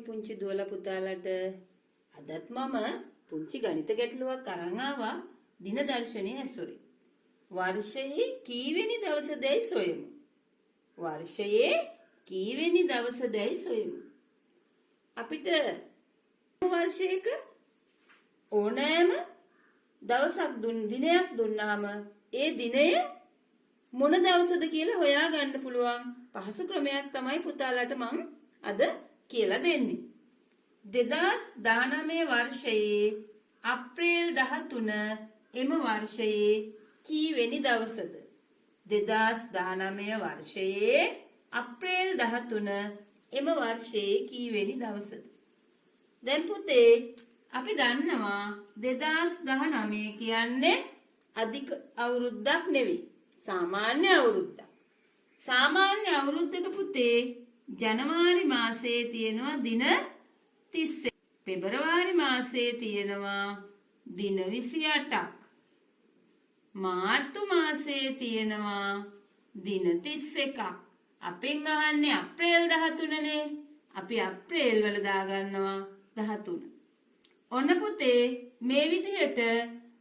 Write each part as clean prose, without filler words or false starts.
පුංචි දුවලා පුතාලට අදත් මම පුංචි ගණිත ගැටලුවක් අරන් ආවා දින දර්ශනයේ ඇසුරින්. වර්ෂයේ කීවෙනි දවසදයි සොයමු. වර්ෂයේ කීවෙනි දවසදයි සොයමු. අපිට වර්ෂයක ඕනෑම දවසක් දිනයක් දුන්නාම ඒ දිනය මොන දවසද කියලා හොයාගන්න පුළුවන් පහසු ක්‍රමයක් තමයි පුතාලට මම අද කියලා දෙන්නේ. 2019 වර්ෂයේ අප්‍රේල් 13 එම වර්ෂයේ කීවෙනි දවසද? 2019 වර්ෂයේ අප්‍රේල් 13 එම වර්ෂයේ කීවෙනි දවසද? දැන් පුතේ අපි දන්නවා 2019 කියන්නේ අධික අවුරුද්දක් නෙවෙයි. සාමාන්‍ය අවුරුද්දක්. සාමාන්‍ය අවුරුද්දක පුතේ ජනවාරි මාසයේ තියෙනවා දින 30. පෙබරවාරි මාසයේ තියෙනවා දින 28ක්. මාර්තු මාසයේ තියෙනවා දින 31ක්. අපෙන් අහන්නේ අප්‍රේල් 13නේ. අපි අප්‍රේල් වල දාගන්නවා 13. ඔන්න පුතේ මේ විදිහට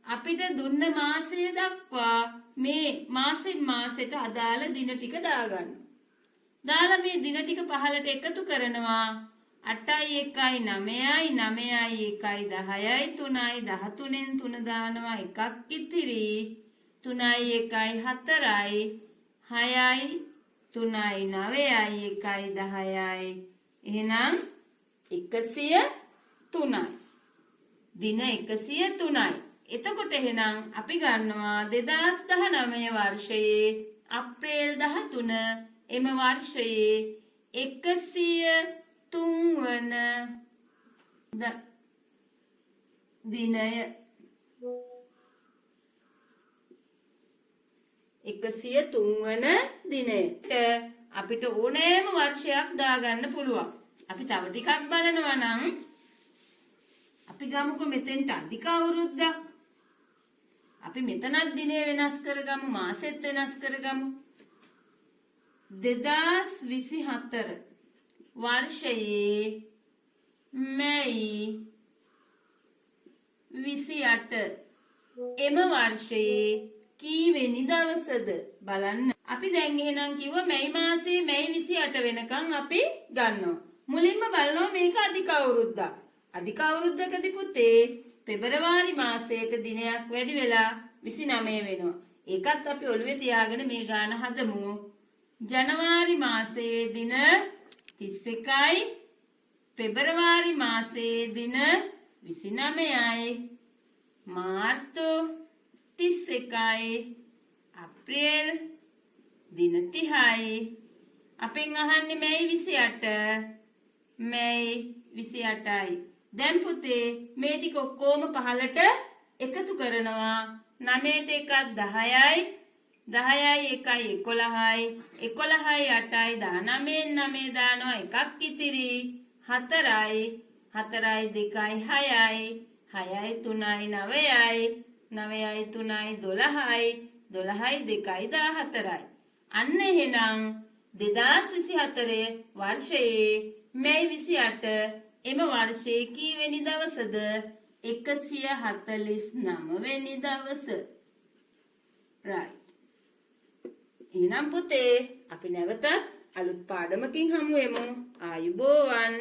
අපිට දුන්න මාසය දක්වා මේ මාසෙන් මාසෙට අදාළ දින ටික දාගන්න. දාලා මේ දින ටික පහලට එකතු කරනවා. 8යි 1යි 9යි 9යි 1යි 10යි 3යි 13න් 3 දානවා එකක් ඉතිරි. 3යි 1යි 4යි 6යි 3යි 9යි 1යි 10යි. එහෙනම් 103යි. දින 103යි. එතකොට එහෙනම් අපි ගන්නවා 2019 වර්ෂයේ අප්‍රේල් 13 එම වර්ෂයේ 103 වන දිනය. 103 වන දිනයට අපිට ඕනෑම වර්ෂයක් දාගන්න පුළුවන්. අපි තව ටිකක් බලනවා නම් අපි ගමුකෝ මෙතෙන්ට අධික අවුරුද්දක්. අපි මෙතනත් දිනය වෙනස් කරගමු, මාසෙත් වෙනස් කරගමු. 2024 වර්ෂයේ මැයි 28 එම වර්ෂයේ කීවෙනි දවසද බලන්න. අපි දැන් එහෙනම් කිව්වා මැයි මාසයේ මැයි 28 වෙනකන් අපි ගන්නවා. මුලින්ම බලනවා මේක අධික අවුරුද්දක්. අධික අවුරුද්දකදී පුතේ පෙබරවාරි මාසයක දිනයක් වැඩි වෙලා 29 වෙනවා. ඒකත් අපි ඔළුවේ තියාගෙන මේ ගාන හදමු. ජනවාරි මාසයේ දින 31යි, පෙබරවාරි මාසයේ දින 29යි, මාර්තු 31යි, අප්‍රේල් දින 30යි. අපෙන් අහන්නේ මැයි 28. මැයි 28යි. දැන් පුතේ මේ ටික ඔක්කොම පහලට එකතු කරනවා. 9ට එකක් 10යි. 10යි 1යි 11යි. 11යි 8යි 19න් 9 දානවා එකක් ඉතිරි. 4යි. 4යි 2යි 6යි. 6යි 3යි 9යි. 9යි 3යි 12යි. 12යි 2යි 14යි. අන්න එහෙනම් 2024 වර්ෂයේ මැයි 28 එම වර්ෂයේ කීවෙනි දවසද? 149 වෙනි දවස. right. එහෙනම් පුතේ අපි නැවතත් අලුත් පාඩමකින් හමු වෙමු. ආයුබෝවන්.